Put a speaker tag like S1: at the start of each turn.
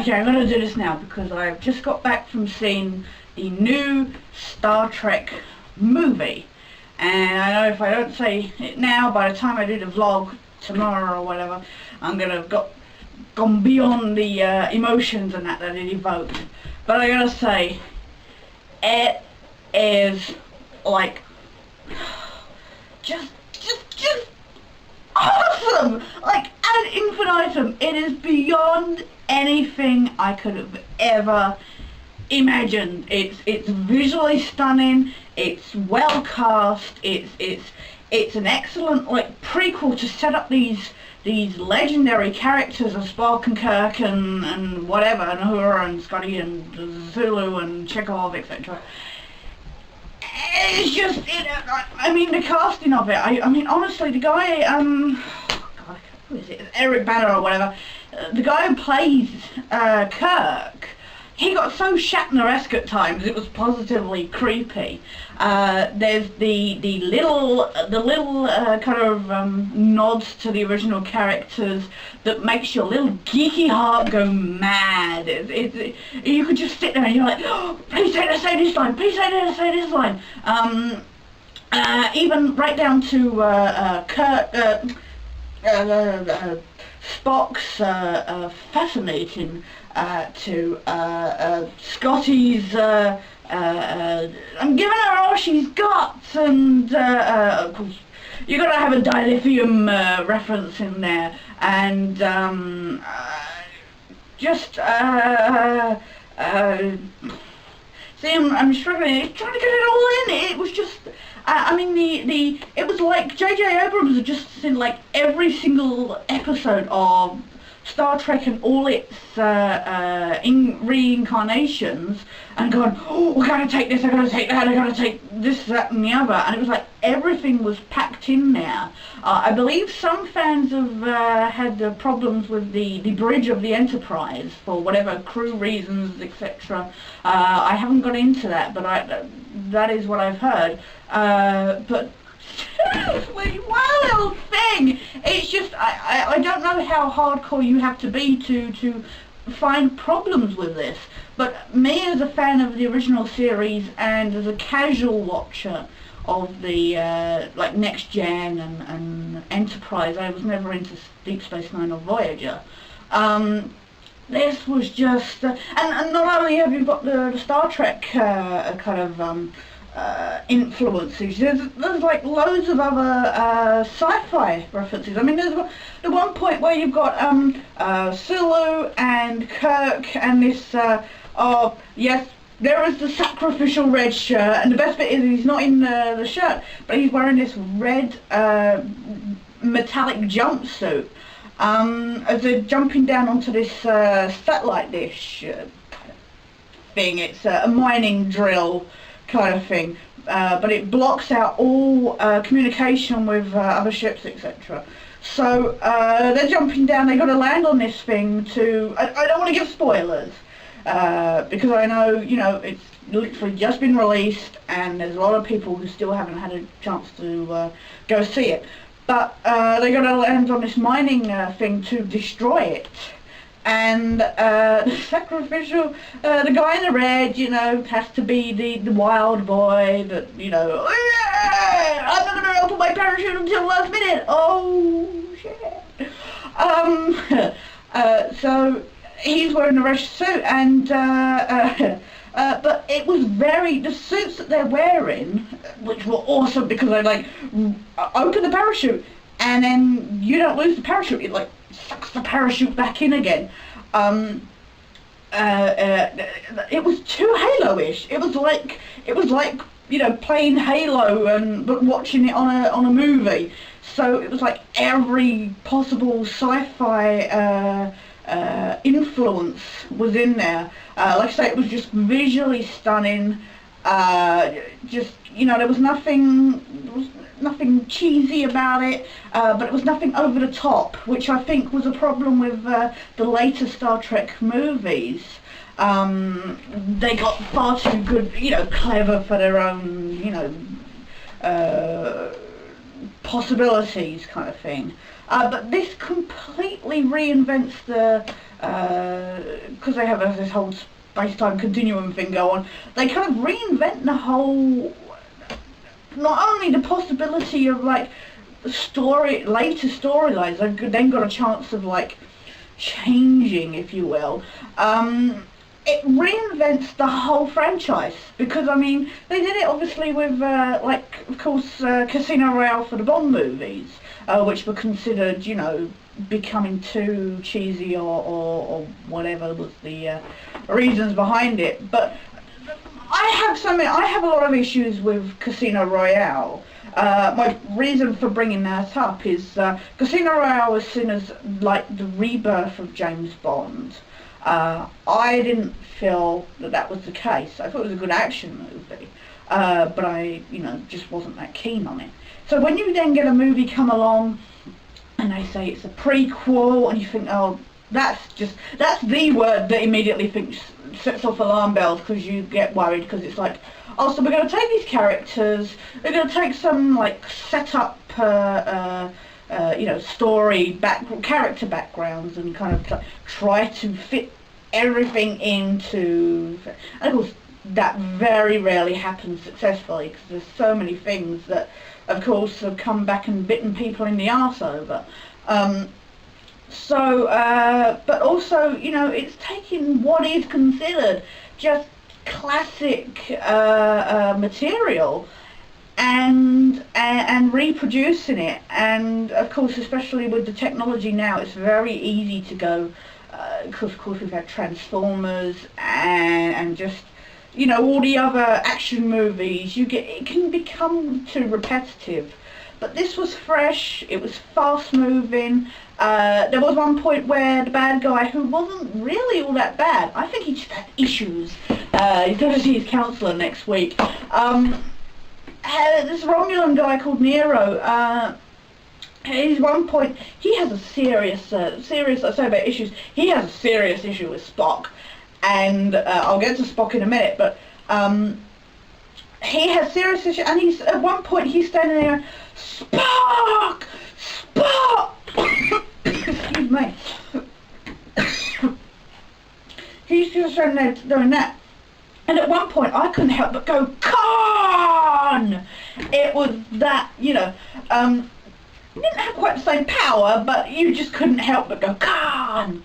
S1: okay, I'm going to do this now because I've just got back from seeing the new Star Trek movie. And I know if I don't say it now, by the time I do the vlog tomorrow or whatever, I'm going to have gone beyond the emotions and that it evoked. But I gotta say, it is like just awesome! Like ad infinitum. It is beyond anything I could have ever imagined. It's visually stunning. It's well cast. It's an excellent like prequel to set up these legendary characters of Spock and Kirk and whatever, and Uhura and Scotty and Zulu and Chekhov, etc. It's just, I mean, the casting of it, I mean, honestly, the guy, God, who is it, Eric Banner or whatever, the guy who plays Kirk, he got so Shatner-esque at times, it was positively creepy. There's the little kind of nods to the original characters that makes your little geeky heart go mad. You could just sit there and you're like, oh, please say this line, please say this line. Even right down to Kirk, Spock's fascinating to Scotty's I'm giving her all she's got, and of course you gotta have a dilithium reference in there, and see, I'm struggling trying to get it all in. It was just I mean it was like J.J. Abrams had just seen like every single episode of Star Trek and all its reincarnations and gone, oh, I gotta take this, I gotta take that, I gotta take this, that and the other, and it was like everything was packed in there. I believe some fans have had problems with the bridge of the Enterprise for whatever crew reasons, etc. I haven't got into that, but that is what I've heard. But seriously, one little thing. It's just I don't know how hardcore you have to be to find problems with this. But me as a fan of the original series and as a casual watcher of the like Next Gen and Enterprise, I was never into Deep Space Nine or Voyager. This was just and not only have you got the Star Trek kind of influences. There's like loads of other sci-fi references. I mean, there's the one point where you've got Sulu and Kirk and this. Oh yes, there is the sacrificial red shirt, and the best bit is he's not in the shirt, but he's wearing this red metallic jumpsuit. As they're jumping down onto this satellite dish kind of thing. It's a mining drill kind of thing, but it blocks out all communication with other ships, etc. So they're jumping down, they've got to land on this thing to, I don't want to give spoilers, because I know, you know, it's literally just been released and there's a lot of people who still haven't had a chance to go see it. But they got to land on this mining thing to destroy it. And the sacrificial, the guy in the red, you know, has to be the wild boy that, you know, I'm not going to open my parachute until the last minute. Oh, shit. So he's wearing the red suit, and but it was the suits that they're wearing, which were awesome because they like open the parachute and then you don't lose the parachute, it like sucks the parachute back in again. It was too Halo-ish. It was like you know, playing Halo but watching it on a movie. So it was like every possible sci-fi influence was in there. Like I say, it was just visually stunning. Just, you know, there was nothing cheesy about it, but it was nothing over the top, which I think was a problem with the later Star Trek movies. They got far too good, you know, clever for their own, you know, possibilities kind of thing. But this completely reinvents the because they have this whole space-time continuum thing go on, they kind of reinvent the whole, not only the possibility of like later storylines, they've then got a chance of like changing, if you will. It reinvents the whole franchise, because I mean they did it obviously with like of course Casino Royale for the Bond movies, which were considered, you know, becoming too cheesy or whatever was the reasons behind it. But I have a lot of issues with Casino Royale. My reason for bringing that up is Casino Royale was seen as like the rebirth of James Bond. I didn't feel that was the case. I thought it was a good action movie, but I, you know, just wasn't that keen on it. So when you then get a movie come along and they say it's a prequel, and you think, oh, that's the word that immediately sets off alarm bells, because you get worried, because it's like, oh, so we're going to take these characters, we're going to take some like setup, you know, character backgrounds, and kind of try to fit everything into. And of course, that very rarely happens successfully, because there's so many things that, of course, have come back and bitten people in the arse over. But also, you know, it's taking what is considered just classic material and reproducing it. And of course, especially with the technology now, it's very easy to go, because of course we've had Transformers and just, you know, all the other action movies, it can become too repetitive. But this was fresh, it was fast moving. There was one point where the bad guy, who wasn't really all that bad, I think he just had issues, he's going to see his counsellor next week, this Romulan guy called Nero, at one point, he has a serious, I say about issues, he has a serious issue with Spock. And I'll get to Spock in a minute, but he has serious issues, and at one point he's standing there, Spock! Spock! Excuse me. He's just standing there doing that. And at one point I couldn't help but go, Khan! It was that, you know, he didn't have quite the same power, but you just couldn't help but go, Khan!